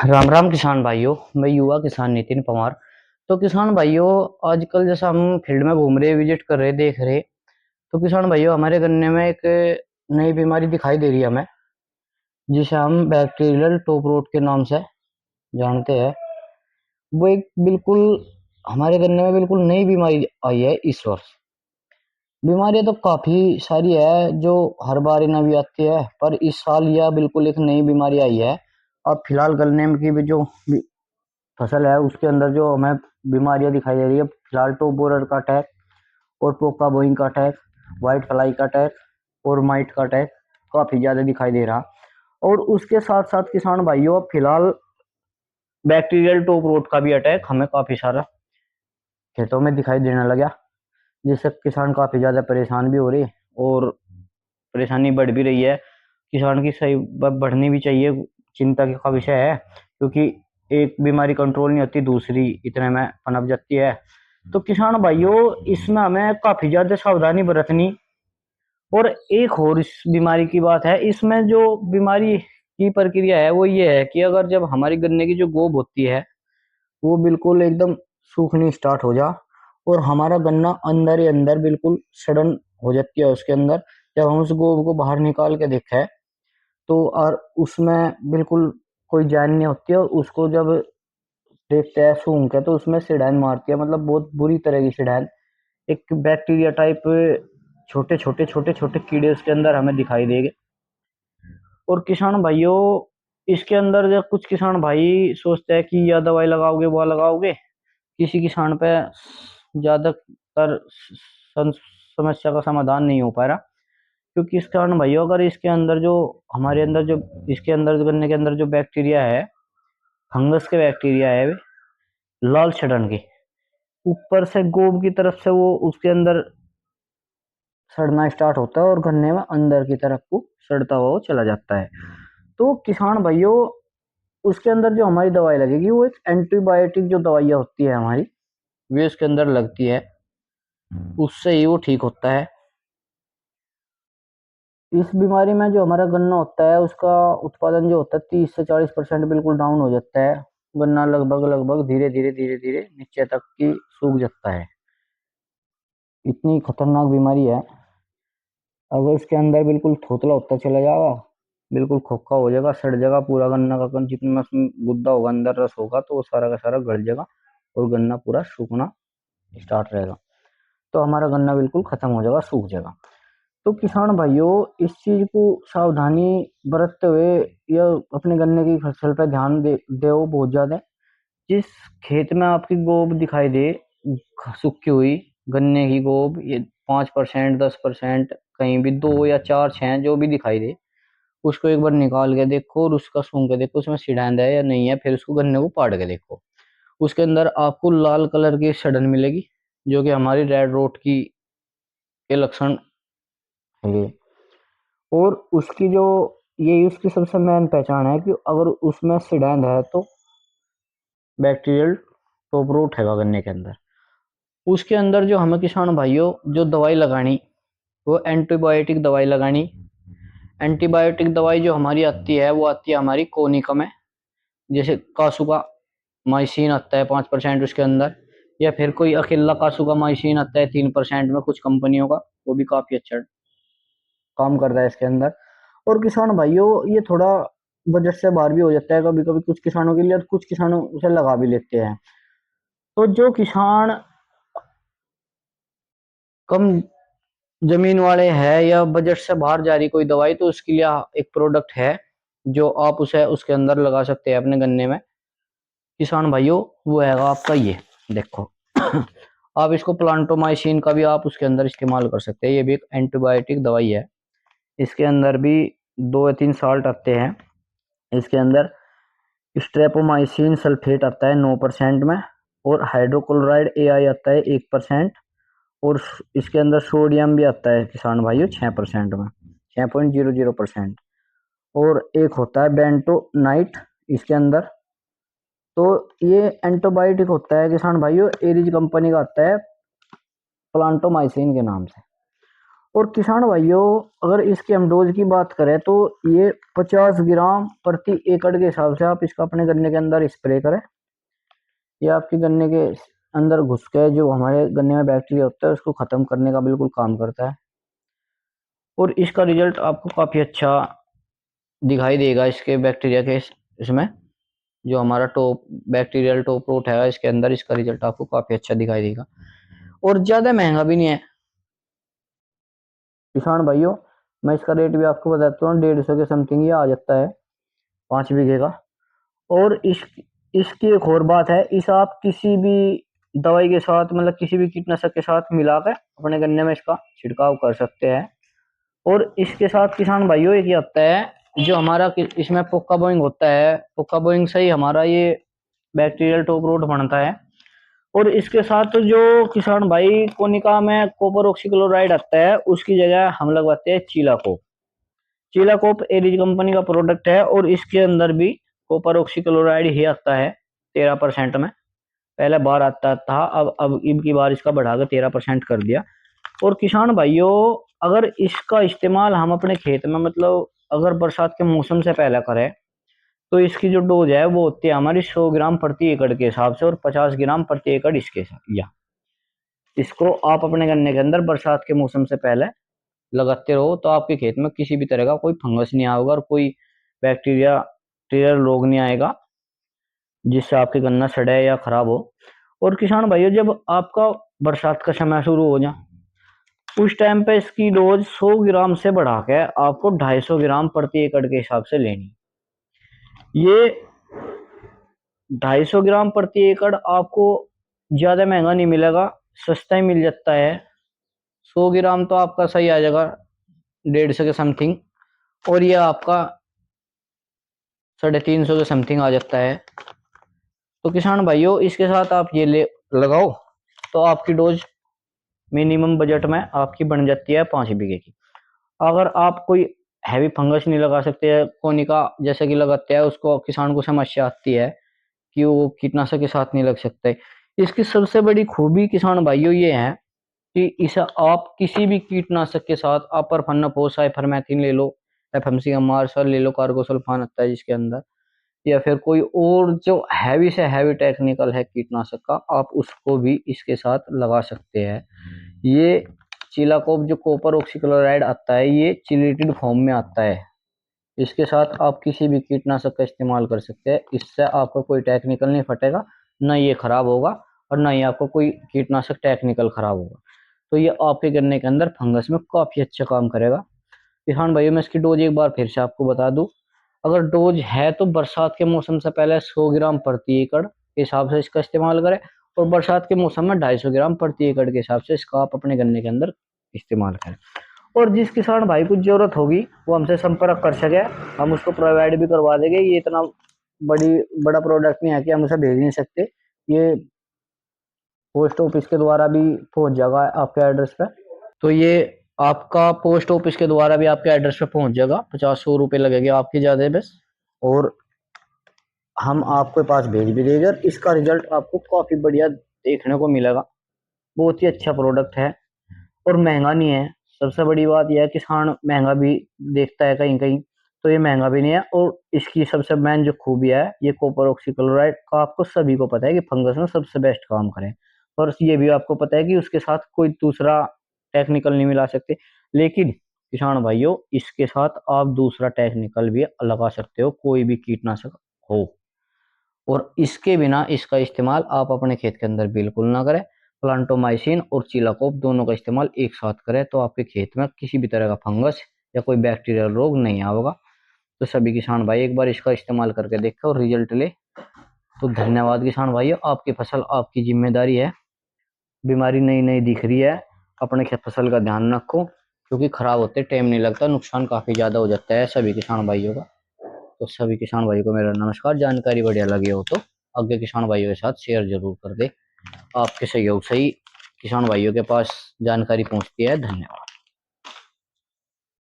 राम राम किसान भाइयों। मैं युवा किसान नितिन पवार। तो किसान भाइयों, आजकल जैसा हम फील्ड में घूम रहे, विजिट कर रहे, देख रहे, तो किसान भाइयों हमारे गन्ने में एक नई बीमारी दिखाई दे रही है हमें, जिसे हम बैक्टीरियल टॉप रोट के नाम से जानते हैं। वो एक बिल्कुल हमारे गन्ने में बिल्कुल नई बीमारी आई है इस वर्ष। बीमारियां तो काफी सारी है जो हर बार नवी आती है, पर इस साल यह बिल्कुल एक नई बीमारी आई है। अब फिलहाल गन्ने की भी जो फसल है उसके अंदर जो हमें बीमारियां दिखाई दे रही है, फिलहाल टॉप बोरर का अटैक और पोका बोइंग का अटैक, व्हाइट फ्लाई का अटैक और माइट का अटैक काफी ज्यादा दिखाई दे रहा। और उसके साथ साथ किसान भाइयों, अब फिलहाल बैक्टीरियल टॉप रोट का भी अटैक हमें काफी सारा खेतों में दिखाई देने लगा, जिससे किसान काफी ज्यादा परेशान भी हो रहे और परेशानी बढ़ भी रही है। किसान की सही बढ़नी भी चाहिए, चिंता का विषय है, क्योंकि एक बीमारी कंट्रोल नहीं होती, दूसरी इतने में पनप जाती है। तो किसान भाइयों, इसमें हमें काफी ज्यादा सावधानी बरतनी। और एक और इस बीमारी की बात है, इसमें जो बीमारी की प्रक्रिया है वो ये है कि अगर जब हमारी गन्ने की जो गोब होती है वो बिल्कुल एकदम सूखनी स्टार्ट हो जा और हमारा गन्ना अंदर ही अंदर बिल्कुल सड़न हो जाती है उसके अंदर, जब हम उस गोब को बाहर निकाल के देखा है तो और उसमें बिल्कुल कोई जान नहीं होती है, और उसको जब देखते हैं सूंघ के तो उसमें सिड़ैन मारती है, मतलब बहुत बुरी तरह की सिड़ैन। एक बैक्टीरिया टाइप छोटे छोटे कीड़े उसके अंदर हमें दिखाई देंगे। और किसान भाइयों, इसके अंदर जब कुछ किसान भाई सोचते हैं कि यह दवाई लगाओगे वो लगाओगे, किसी किसान पे ज्यादातर समस्या का समाधान नहीं हो पा रहा। क्योंकि इस कारण भाइयों, अगर इसके अंदर जो हमारे अंदर जो इसके अंदर गन्ने के अंदर जो बैक्टीरिया है, फंगस के बैक्टीरिया है, वे लाल सड़न के ऊपर से गोब की तरफ से वो उसके अंदर सड़ना स्टार्ट होता है और गन्ने में अंदर की तरफ को सड़ता हुआ वो चला जाता है। तो किसान भाइयों, उसके अंदर जो हमारी दवाई लगेगी वो एक एंटीबायोटिक जो दवाइयाँ होती है हमारी, वे उसके अंदर लगती है, उससे ही वो ठीक होता है। इस बीमारी में जो हमारा गन्ना होता है उसका उत्पादन जो होता है 30 से 40% बिल्कुल डाउन हो जाता है। गन्ना लगभग लगभग धीरे धीरे नीचे तक की सूख जाता है। इतनी खतरनाक बीमारी है। अगर इसके अंदर बिल्कुल थोतला होता चला जाएगा, बिल्कुल खोखा हो जाएगा, सड़ जाएगा पूरा गन्ना का जितना उसमें गुद्दा होगा, अंदर रस होगा, तो वो सारा का सारा गल जाएगा और गन्ना पूरा सूखना स्टार्ट रहेगा। तो हमारा गन्ना बिल्कुल खत्म हो जाएगा, सूख जाएगा। तो किसान भाइयों, इस चीज को सावधानी बरतते हुए या अपने गन्ने की फसल पर ध्यान दे बहुत ज्यादा। जिस खेत में आपकी गोब दिखाई दे सूखी हुई, गन्ने की गोब, ये 5%, 10%, कहीं भी 2 या 4 6 जो भी दिखाई दे, उसको एक बार निकाल के देखो और उसका सूंघ के देखो उसमें सीढ़ांद है या नहीं है। फिर उसको गन्ने को पाड़ के देखो, उसके अंदर आपको लाल कलर की सड़न मिलेगी, जो कि हमारी रेड रोट की के लक्षण है। और उसकी जो यही उसकी सबसे मेन पहचान है कि अगर उसमें सीढ़ांद है तो बैक्टीरियल टॉप रूट है गन्ने के अंदर। उसके अंदर जो हमें किसान भाइयों जो दवाई लगानी, वो एंटीबायोटिक दवाई लगानी। एंटीबायोटिक दवाई जो हमारी आती है वो आती है हमारी कोनिका में, जैसे कासू का माइसिन आता है 5% उसके अंदर, या फिर कोई अकेला कासू का माइसिन आता है 3% में कुछ कंपनियों का, वो भी काफी अच्छा काम करता है इसके अंदर। और किसान भाइयों, ये थोड़ा बजट से बाहर भी हो जाता है कभी कभी कुछ किसानों के लिए, और कुछ किसानों उसे लगा भी लेते हैं। तो जो किसान कम जमीन वाले हैं या बजट से बाहर जा रही कोई दवाई, तो उसके लिए एक प्रोडक्ट है जो आप उसे उसके अंदर लगा सकते हैं अपने गन्ने में किसान भाइयों। वो है आपका ये देखो। आप इसको प्लांटोमाइसिन का भी आप उसके अंदर इस्तेमाल कर सकते हैं, ये भी एक एंटीबायोटिक दवाई है। इसके अंदर भी 2 या 3 साल्ट आते हैं। इसके अंदर स्ट्रेपोमाइसिन सल्फेट आता है 9% में, और हाइड्रोक्लोराइड AI आता है 1%, और इसके अंदर सोडियम भी आता है किसान भाइयों 6% में, 6.00%। और एक होता है बेंटोनाइट इसके अंदर। तो ये एंटीबायोटिक होता है किसान भाइयों, एरिज कंपनी का आता है प्लांटोमाइसिन के नाम से। और किसान भाइयों, अगर इसके हम डोज की बात करें तो ये 50 ग्राम प्रति एकड़ के हिसाब से आप इसका अपने गन्ने के अंदर स्प्रे करें। ये आपके गन्ने के अंदर घुस के जो हमारे गन्ने में बैक्टीरिया होता है उसको खत्म करने का बिल्कुल काम करता है। और इसका रिजल्ट आपको काफी अच्छा दिखाई देगा इसके बैक्टीरिया के इसमें जो हमारा टॉप बैक्टीरियल टॉप रोट है इसके अंदर इसका रिजल्ट आपको काफी अच्छा दिखाई देगा। और ज्यादा महंगा भी नहीं है किसान भाइयों। मैं इसका रेट भी आपको बताता हूँ, 150 के समथिंग ये आ जाता है 5 बीघे का। और इसकी एक और बात है, इस आप किसी भी दवाई के साथ मतलब किसी भी कीटनाशक के साथ मिलाकर अपने गन्ने में इसका छिड़काव कर सकते हैं। और इसके साथ किसान भाइयों एक ये होता है जो हमारा इसमें पोका बोइंग होता है, पोका बोइंग से ही हमारा ये बैक्टीरियल टॉप रूट बनता है। और इसके साथ जो किसान भाई कोनिका में कॉपर ऑक्सीक्लोराइड आता है उसकी जगह हम लगवाते हैं चीलाकोप। चीलाकोप एरिज कंपनी का प्रोडक्ट है और इसके अंदर भी कॉपर ऑक्सीक्लोराइड ही आता है 13% में। पहले बार आता था, अब की बार इसका बढ़ाकर 13% कर दिया। और किसान भाइयों, अगर इसका इस्तेमाल हम अपने खेत में मतलब अगर बरसात के मौसम से पहले करें तो इसकी जो डोज है वो होती है हमारी 100 ग्राम प्रति एकड़ के हिसाब से और 50 ग्राम प्रति एकड़ इसके साथ। या इसको आप अपने गन्ने के अंदर बरसात के मौसम से पहले लगाते रहो तो आपके खेत में किसी भी तरह का कोई फंगस नहीं आएगा और कोई बैक्टीरिया टीरियल रोग नहीं आएगा जिससे आपके गन्ना सड़े या खराब हो। और किसान भाइयों, जब आपका बरसात का समय शुरू हो जाए उस टाइम पे इसकी डोज 100 ग्राम से बढ़ा के आपको 250 ग्राम प्रति एकड़ के हिसाब से लेनी। ये 250 ग्राम प्रति एकड़ आपको ज्यादा महंगा नहीं मिलेगा, सस्ता ही मिल जाता है। 100 ग्राम तो आपका सही आ जाएगा 150 के समथिंग, और ये आपका 350 के समथिंग आ जाता है। तो किसान भाइयों, इसके साथ आप ये ले लगाओ तो आपकी डोज मिनिमम बजट में आपकी बन जाती है 5 बीघे की। अगर आप कोई हैवी फंगस नहीं लगा सकते, कोनिका जैसे कि लगाते हैं उसको किसान को समस्या आती है कि वो कीटनाशक के साथ नहीं लग सकते। इसकी सबसे बड़ी खूबी किसान भाइयों ये है कि इसे आप किसी भी कीटनाशक के साथ अपर फन्नाफोस साइफरमेथ्रिन ले लो, एफएमसी का मार्शल ले लो, कार्गोसल्फान आता है जिसके अंदर, या फिर कोई और जो हैवी से हैवी टेक्निकल है कीटनाशक का आप उसको भी इसके साथ लगा सकते हैं। ये चिलाकोप जो कॉपर ऑक्सीक्लोराइड आता है ये चिलेटेड फॉर्म में आता है। इसके साथ आप किसी भी कीटनाशक का इस्तेमाल कर सकते हैं, इससे आपका कोई टेक्निकल नहीं फटेगा, ना ये खराब होगा और ना ही आपको कोई कीटनाशक टेक्निकल खराब होगा। तो ये आपके गन्ने के अंदर फंगस में काफी अच्छा काम करेगा। किसान भाइयों, मैं इसकी डोज एक बार फिर से आपको बता दूं, अगर डोज है तो बरसात के मौसम से पहले 100 ग्राम प्रति एकड़ के हिसाब से इसका इस्तेमाल करें और बरसात के मौसम में 250 ग्राम प्रति एकड़ के हिसाब से इसका आप अपने गन्ने के अंदर इस्तेमाल करें। और जिस किसान भाई को जरूरत होगी वो हमसे संपर्क कर सके, हम उसको प्रोवाइड भी करवा देंगे। ये इतना बड़ी बड़ा प्रोडक्ट नहीं है कि हम उसे भेज नहीं सकते, ये पोस्ट ऑफिस के द्वारा भी पहुंच जाएगा आपके एड्रेस पे। तो ये आपका पोस्ट ऑफिस के द्वारा भी आपके एड्रेस पे पहुंच जाएगा, 50-100 रुपये लगेंगे आपके ज्यादा बस, और हम आपके पास भेज भी देंगे। और इसका रिजल्ट आपको काफी बढ़िया देखने को मिलेगा, बहुत ही अच्छा प्रोडक्ट है और महंगा नहीं है। सबसे बड़ी बात यह है किसान महंगा भी देखता है कहीं कहीं, तो ये महंगा भी नहीं है। और इसकी सबसे मेन जो खूबियां है, ये कॉपर ऑक्सीक्लोराइड का आपको सभी को पता है कि फंगस में सबसे बेस्ट काम करे, और ये भी आपको पता है कि उसके साथ कोई दूसरा टेक्निकल नहीं मिला सकते। लेकिन किसान भाइयों, इसके साथ आप दूसरा टेक्निकल भी लगा सकते हो, कोई भी कीटनाशक हो, और इसके बिना इसका इस्तेमाल आप अपने खेत के अंदर बिल्कुल ना करें। प्लांटोमाइसिन और चिलाकोप दोनों का इस्तेमाल एक साथ करें तो आपके खेत में किसी भी तरह का फंगस या कोई बैक्टीरियल रोग नहीं आएगा। तो सभी किसान भाई एक बार इसका इस्तेमाल करके देखें और रिजल्ट ले। तो धन्यवाद किसान भाइयों, आपकी फसल आपकी जिम्मेदारी है। बीमारी नई नई दिख रही है, अपने खेत फसल का ध्यान रखो क्योंकि खराब होते टाइम नहीं लगता, नुकसान काफी ज्यादा हो जाता है सभी किसान भाइयों का। तो सभी किसान भाइयों को मेरा नमस्कार। जानकारी बढ़िया लगी हो तो आगे किसान भाइयों के साथ शेयर जरूर कर दे। आपके सहयोग से ही किसान भाइयों के पास जानकारी पहुंचती है। धन्यवाद।